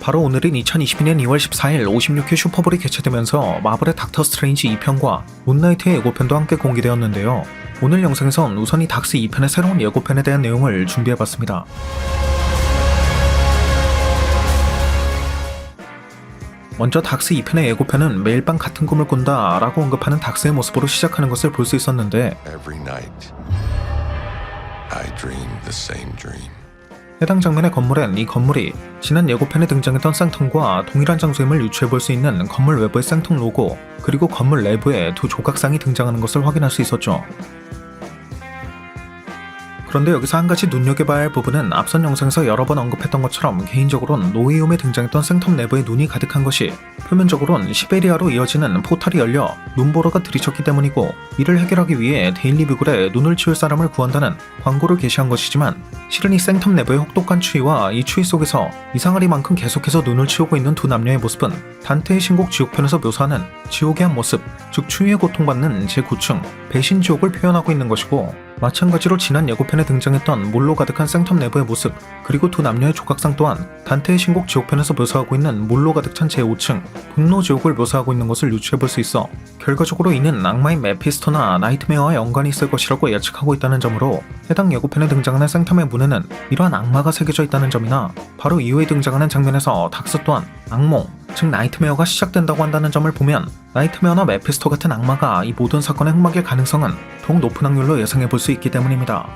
바로 오늘인 2022년 2월 14일 56회 슈퍼볼이 개최되면서 마블의 닥터 스트레인지 2편과 문나이트의 예고편도 함께 공개되었는데요. 오늘 영상에선 우선 이 닥스 2편의 새로운 예고편에 대한 내용을 준비해봤습니다. 먼저 닥스 2편의 예고편은 매일 밤 같은 꿈을 꾼다 라고 언급하는 닥스의 모습으로 시작하는 것을 볼 수 있었는데 Every night, I dream the same dream. 해당 장면의 건물엔 이 건물이 지난 예고편에 등장했던 쌍통과 동일한 장소임을 유추해볼 수 있는 건물 외부의 쌍통 로고, 그리고 건물 내부에 두 조각상이 등장하는 것을 확인할 수 있었죠. 그런데 여기서 한 가지 눈여겨봐야 할 부분은 앞선 영상에서 여러 번 언급했던 것처럼 개인적으로는 노웨이홈에 등장했던 생텀 내부에 눈이 가득한 것이 표면적으로는 시베리아로 이어지는 포탈이 열려 눈보라가 들이쳤기 때문이고, 이를 해결하기 위해 데일리 뷰글에 눈을 치울 사람을 구한다는 광고를 게시한 것이지만, 실은 이 생텀 내부의 혹독한 추위와 이 추위 속에서 이상하리만큼 계속해서 눈을 치우고 있는 두 남녀의 모습은 단테의 신곡 지옥편에서 묘사하는 지옥의 한 모습, 즉 추위에 고통받는 제9층 배신 지옥을 표현하고 있는 것이고, 마찬가지로 지난 예고편에 등장했던 물로 가득한 생텀 내부의 모습, 그리고 두 남녀의 조각상 또한 단테의 신곡 지옥편에서 묘사하고 있는 물로 가득 찬 제5층 분노 지옥을 묘사하고 있는 것을 유추해볼 수 있어 결과적으로 이는 악마인 메피스토나 나이트메어와 연관이 있을 것이라고 예측하고 있다는 점으로, 해당 예고편에 등장하는 생텀의 문에는 이러한 악마가 새겨져 있다는 점이나, 바로 이후에 등장하는 장면에서 닥스 또한 악몽, 즉 나이트메어가 시작된다고 한다는 점을 보면 나이트메어나 메피스토 같은 악마가 이 모든 사건의 흑막일 가능성은 더욱 높은 확률로 예상해볼 수 있기 때문입니다.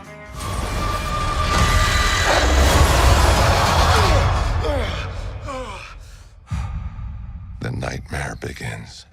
The nightmare begins.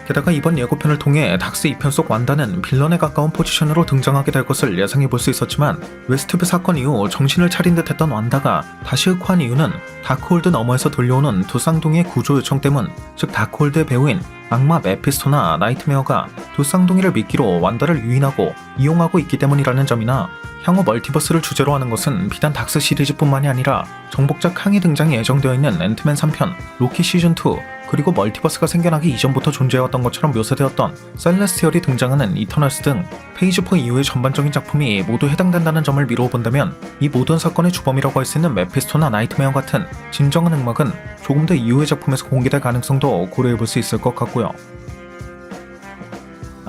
게다가 이번 예고편을 통해 닥스 2편 속 완다는 빌런에 가까운 포지션으로 등장하게 될 것을 예상해볼 수 있었지만, 웨스트뷰 사건 이후 정신을 차린 듯 했던 완다가 다시 흑화한 이유는 다크홀드 너머에서 들려오는 두 쌍둥이의 구조 요청 때문, 즉 다크홀드의 배우인 악마 메피스토나 나이트메어가 두 쌍둥이를 미끼로 완다를 유인하고 이용하고 있기 때문이라는 점이나, 향후 멀티버스를 주제로 하는 것은 비단 닥스 시리즈뿐만이 아니라 정복자 캉이 등장이 예정되어 있는 앤트맨 3편, 로키 시즌2, 그리고 멀티버스가 생겨나기 이전부터 존재해왔던 것처럼 묘사되었던 셀레스티얼이 등장하는 이터널스 등 페이지 4 이후의 전반적인 작품이 모두 해당된다는 점을 미루어 본다면, 이 모든 사건의 주범이라고 할 수 있는 메피스토나 나이트메어 같은 진정한 흑막은 조금 더 이후의 작품에서 공개될 가능성도 고려해볼 수 있을 것 같고요.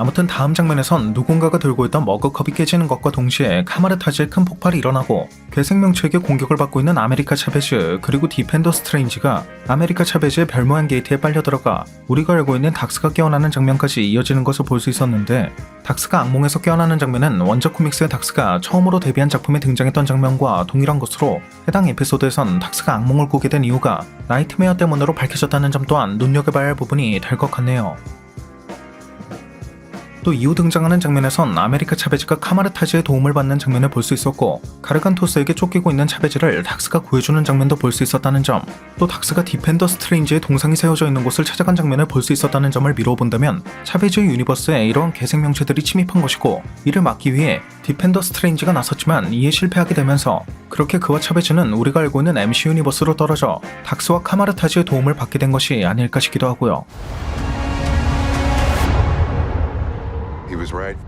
아무튼 다음 장면에선 누군가가 들고 있던 머그컵이 깨지는 것과 동시에 카마르타즈의 큰 폭발이 일어나고 괴생명체에게 공격을 받고 있는 아메리카 차베즈, 그리고 디펜더 스트레인지가 아메리카 차베즈의 별 모양 게이트에 빨려 들어가 우리가 알고 있는 닥스가 깨어나는 장면까지 이어지는 것을 볼 수 있었는데, 닥스가 악몽에서 깨어나는 장면은 원작 코믹스의 닥스가 처음으로 데뷔한 작품에 등장했던 장면과 동일한 것으로, 해당 에피소드에선 닥스가 악몽을 꾸게 된 이유가 나이트메어 때문으로 밝혀졌다는 점 또한 눈여겨봐야 할 부분이 될 것 같네요. 또 이후 등장하는 장면에선 아메리카 차베즈가 카마르타즈의 도움을 받는 장면을 볼 수 있었고, 가르간토스에게 쫓기고 있는 차베즈를 닥스가 구해주는 장면도 볼 수 있었다는 점, 또 닥스가 디펜더 스트레인지의 동상이 세워져 있는 곳을 찾아간 장면을 볼 수 있었다는 점을 미루어 본다면, 차베즈의 유니버스에 이러한 괴생명체들이 침입한 것이고, 이를 막기 위해 디펜더 스트레인지가 나섰지만 이에 실패하게 되면서, 그렇게 그와 차베즈는 우리가 알고 있는 MC 유니버스로 떨어져 닥스와 카마르타즈의 도움을 받게 된 것이 아닐까 싶기도 하고요. He was right.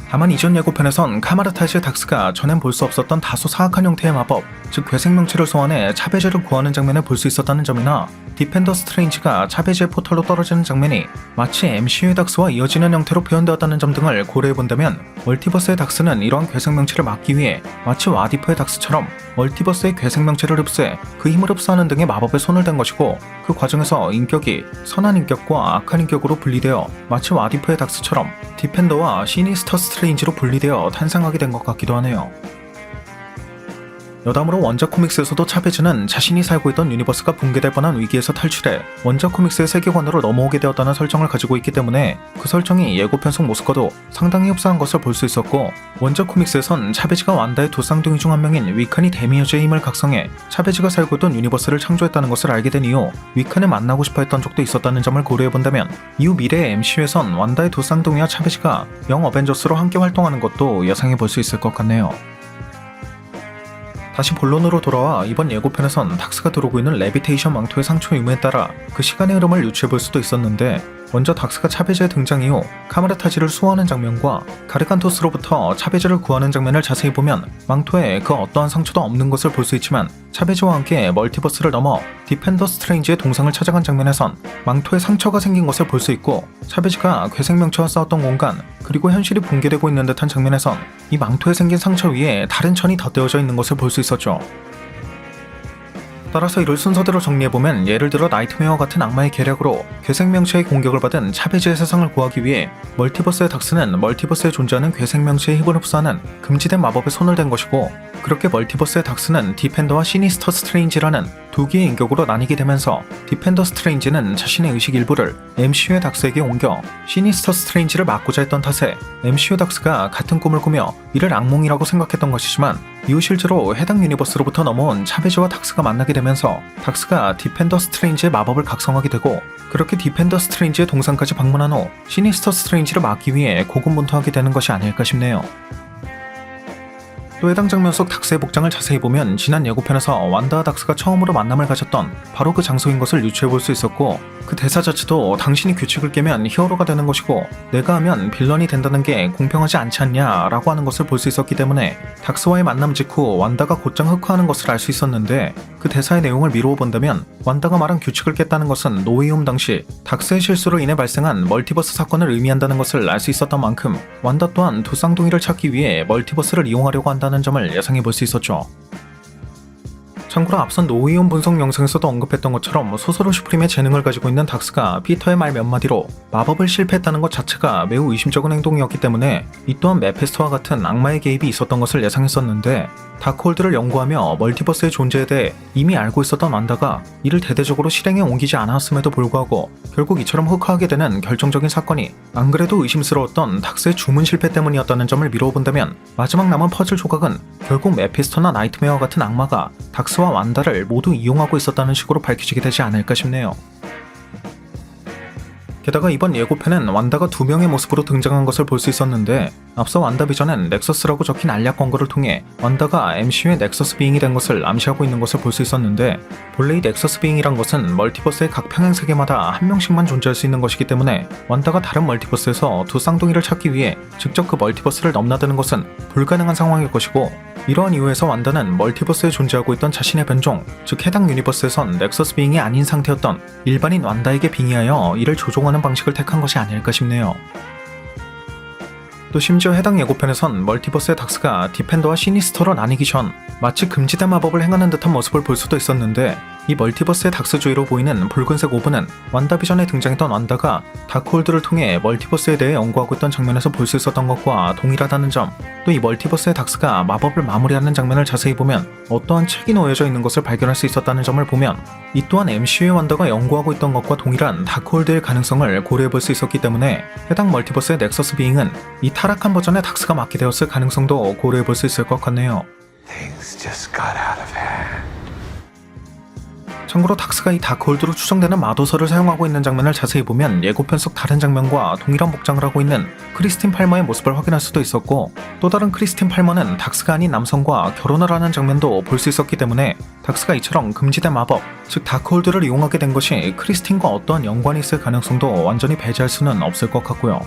다만 이전 예고편에선 카마르타즈의 닥스가 전엔 볼 수 없었던 다소 사악한 형태의 마법, 즉 괴생명체를 소환해 차베즈를 구하는 장면을 볼 수 있었다는 점이나, 디펜더 스트레인지가 차베즈의 포털로 떨어지는 장면이 마치 MCU의 닥스와 이어지는 형태로 표현되었다는 점 등을 고려해본다면, 멀티버스의 닥스는 이러한 괴생명체를 막기 위해 마치 와디프의 닥스처럼 멀티버스의 괴생명체를 흡수해 그 힘을 흡수하는 등의 마법에 손을 댄 것이고, 그 과정에서 인격이 선한 인격과 악한 인격으로 분리되어 마치 와디프의 닥스처럼 디펜더와 시니스터 스트레인지로 분리되어 탄생하게 된 것 같기도 하네요. 여담으로 원작 코믹스에서도 차베즈는 자신이 살고 있던 유니버스가 붕괴될 뻔한 위기에서 탈출해 원작 코믹스의 세계관으로 넘어오게 되었다는 설정을 가지고 있기 때문에, 그 설정이 예고편 속 모습과도 상당히 흡사한 것을 볼 수 있었고, 원작 코믹스에선 차베즈가 완다의 두 쌍둥이 중 한 명인 위칸이 데미어즈의 힘을 각성해 차베즈가 살고 있던 유니버스를 창조했다는 것을 알게 된 이후 위칸을 만나고 싶어 했던 적도 있었다는 점을 고려해본다면, 이후 미래의 MCU에선 완다의 두 쌍둥이와 차베즈가 영 어벤져스로 함께 활동하는 것도 예상해볼 수 있을 것 같네요. 다시 본론으로 돌아와 이번 예고편에선 닥스가 두르고 있는 레비테이션 망토의 상처 유무에 따라 그 시간의 흐름을 유추해볼 수도 있었는데, 먼저 닥스가 차베즈의 등장 이후 카메라타지를 수호하는 장면과 가르칸토스로부터 차베즈를 구하는 장면을 자세히 보면 망토에 그 어떠한 상처도 없는 것을 볼 수 있지만, 차베즈와 함께 멀티버스를 넘어 디펜더 스트레인지의 동상을 찾아간 장면에선 망토에 상처가 생긴 것을 볼 수 있고, 차베즈가 괴생명체와 싸웠던 공간 그리고 현실이 붕괴되고 있는 듯한 장면에선 이 망토에 생긴 상처 위에 다른 천이 덧대어져 있는 것을 볼 수 있었죠. 따라서 이를 순서대로 정리해보면, 예를 들어 나이트메어와 같은 악마의 계략으로 괴생명체의 공격을 받은 차베즈의 세상을 구하기 위해 멀티버스의 닥스는 멀티버스에 존재하는 괴생명체의 힘을 흡수하는 금지된 마법에 손을 댄 것이고, 그렇게 멀티버스의 닥스는 디펜더와 시니스터 스트레인지라는 두 개의 인격으로 나뉘게 되면서 디펜더 스트레인지는 자신의 의식 일부를 MCU의 닥스에게 옮겨 시니스터 스트레인지를 막고자 했던 탓에 MCU 닥스가 같은 꿈을 꾸며 이를 악몽이라고 생각했던 것이지만, 이후 실제로 해당 유니버스로부터 넘어온 차베즈와 닥스가 만나게 되면서 닥스가 디펜더 스트레인지의 마법을 각성하게 되고, 그렇게 디펜더 스트레인지의 동상까지 방문한 후 시니스터 스트레인지를 막기 위해 고군분투하게 되는 것이 아닐까 싶네요. 또 해당 장면 속 닥스의 복장을 자세히 보면 지난 예고편에서 완다와 닥스가 처음으로 만남을 가졌던 바로 그 장소인 것을 유추해볼 수 있었고, 그 대사 자체도 당신이 규칙을 깨면 히어로가 되는 것이고 내가 하면 빌런이 된다는 게 공평하지 않지 않냐 라고 하는 것을 볼 수 있었기 때문에, 닥스와의 만남 직후 완다가 곧장 흑화하는 것을 알 수 있었는데, 그 대사의 내용을 미루어 본다면 완다가 말한 규칙을 깼다는 것은 노웨이홈 당시 닥스의 실수로 인해 발생한 멀티버스 사건을 의미한다는 것을 알 수 있었던 만큼, 완다 또한 두 쌍둥이를 찾기 위해 멀티버스를 이용하려고 한다는 점을 예상해 볼 수 있었죠. 참고로 앞선 노웨이홈 분석 영상에서도 언급했던 것처럼 소서로 슈프림의 재능을 가지고 있는 닥스가 피터의 말 몇 마디로 마법을 실패했다는 것 자체가 매우 의심적인 행동이었기 때문에 이 또한 메피스토와 같은 악마의 개입이 있었던 것을 예상했었는데, 다크홀드를 연구하며 멀티버스의 존재에 대해 이미 알고 있었던 완다가 이를 대대적으로 실행에 옮기지 않았음에도 불구하고 결국 이처럼 흑화하게 되는 결정적인 사건이 안 그래도 의심스러웠던 닥스의 주문 실패 때문이었다는 점을 미루어 본다면, 마지막 남은 퍼즐 조각은 결국 메피스토나 나이트메어와 같은 악마가 닥스와 완다를 모두 이용하고 있었다는 식으로 밝혀지게 되지 않을까 싶네요. 게다가 이번 예고편엔 완다가 두 명의 모습으로 등장한 것을 볼 수 있었는데, 앞서 완다비전엔 넥서스라고 적힌 알약 광고를 통해 완다가 MCU의 넥서스 비잉이 된 것을 암시하고 있는 것을 볼 수 있었는데, 본래 이 넥서스 비잉이란 것은 멀티버스의 각 평행 세계마다 한 명씩만 존재할 수 있는 것이기 때문에, 완다가 다른 멀티버스에서 두 쌍둥이를 찾기 위해 직접 그 멀티버스를 넘나드는 것은 불가능한 상황일 것이고, 이러한 이유에서 완다는 멀티버스에 존재하고 있던 자신의 변종, 즉 해당 유니버스에선 넥서스 비잉이 아닌 상태였던 일반인 완다에게 빙의하여 이를 조종하는 방식을 택한 것이 아닐까 싶네요. 또 심지어 해당 예고편에선 멀티버스의 닥스가 디펜더와 시니스터로 나뉘기 전 마치 금지된 마법을 행하는 듯한 모습을 볼 수도 있었는데, 이 멀티버스의 닥스 주위로 보이는 붉은색 오브는 완다비전에 등장했던 완다가 다크홀드를 통해 멀티버스에 대해 연구하고 있던 장면에서 볼 수 있었던 것과 동일하다는 점, 또 이 멀티버스의 닥스가 마법을 마무리하는 장면을 자세히 보면 어떠한 책이 놓여져 있는 것을 발견할 수 있었다는 점을 보면, 이 또한 MCU의 완다가 연구하고 있던 것과 동일한 다크홀드의 가능성을 고려해 볼 수 있었기 때문에, 해당 멀티버스의 넥서스 비잉은 이 타락한 버전의 닥스가 맡게 되었을 가능성도 고려해 볼 수 있을 것 같네요. Things just got out of hand. 참고로 닥스가 이 다크홀드로 추정되는 마도서를 사용하고 있는 장면을 자세히 보면 예고편 속 다른 장면과 동일한 복장을 하고 있는 크리스틴 팔머의 모습을 확인할 수도 있었고, 또 다른 크리스틴 팔머는 닥스가 아닌 남성과 결혼을 하는 장면도 볼 수 있었기 때문에, 닥스가 이처럼 금지된 마법, 즉 다크홀드를 이용하게 된 것이 크리스틴과 어떠한 연관이 있을 가능성도 완전히 배제할 수는 없을 것 같고요.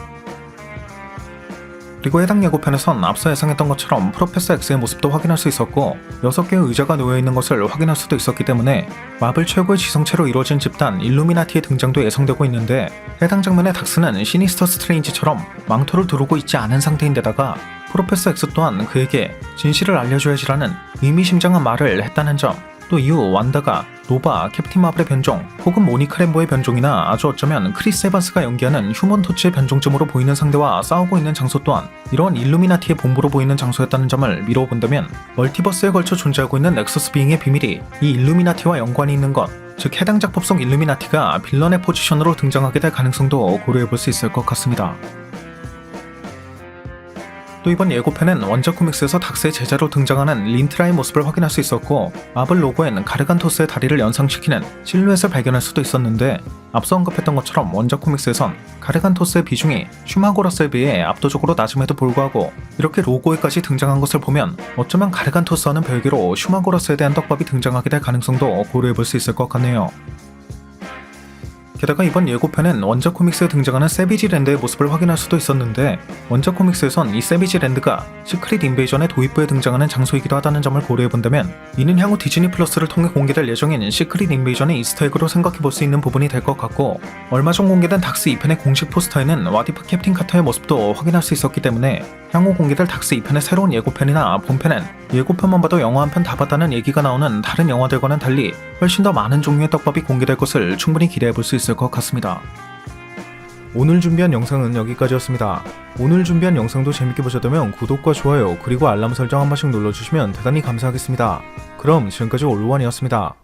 그리고 해당 예고편에선 앞서 예상했던 것처럼 프로페서 X의 모습도 확인할 수 있었고, 6개의 의자가 놓여있는 것을 확인할 수도 있었기 때문에 마블 최고의 지성체로 이루어진 집단 일루미나티의 등장도 예상되고 있는데, 해당 장면의 닥스는 시니스터 스트레인지처럼 망토를 두르고 있지 않은 상태인데다가 프로페서 X 또한 그에게 진실을 알려줘야지라는 의미심장한 말을 했다는 점, 또 이후 완다가 노바, 캡틴 마블의 변종, 혹은 모니카 램보의 변종이나 아주 어쩌면 크리스 에반스가 연기하는 휴먼 토치의 변종점으로 보이는 상대와 싸우고 있는 장소 또한 이러한 일루미나티의 본부로 보이는 장소였다는 점을 미루어 본다면, 멀티버스에 걸쳐 존재하고 있는 넥서스 비잉의 비밀이 이 일루미나티와 연관이 있는 것, 즉 해당 작품 속 일루미나티가 빌런의 포지션으로 등장하게 될 가능성도 고려해 볼 수 있을 것 같습니다. 또 이번 예고편엔 원작 코믹스에서 닥스의 제자로 등장하는 린트라의 모습을 확인할 수 있었고, 마블 로고엔 가르간토스의 다리를 연상시키는 실루엣을 발견할 수도 있었는데, 앞서 언급했던 것처럼 원작 코믹스에선 가르간토스의 비중이 슈마고라스에 비해 압도적으로 낮음에도 불구하고 이렇게 로고에까지 등장한 것을 보면 어쩌면 가르간토스와는 별개로 슈마고라스에 대한 떡밥이 등장하게 될 가능성도 고려해볼 수 있을 것 같네요. 게다가 이번 예고편엔 원작 코믹스에 등장하는 세비지 랜드의 모습을 확인할 수도 있었는데, 원작 코믹스에선 이 세비지 랜드가 시크릿 인베이전의 도입부에 등장하는 장소이기도 하다는 점을 고려해본다면 이는 향후 디즈니 플러스를 통해 공개될 예정인 시크릿 인베이전의 이스터에그로 생각해볼 수 있는 부분이 될 것 같고, 얼마 전 공개된 닥스 2편의 공식 포스터에는 와디프 캡틴 카터의 모습도 확인할 수 있었기 때문에 향후 공개될 닥스 2편의 새로운 예고편이나 본편엔 예고편만 봐도 영화 한 편 다 봤다는 얘기가 나오는 다른 영화들과는 달리 훨씬 더 많은 종류의 떡밥이 공개될 것을 충분히 기대해볼 수 있을 것 같습니다. 오늘 준비한 영상은 여기까지였습니다. 오늘 준비한 영상도 재밌게 보셨다면 구독과 좋아요 그리고 알람 설정 한 번씩 눌러주시면 대단히 감사하겠습니다. 그럼 지금까지 올루원이었습니다.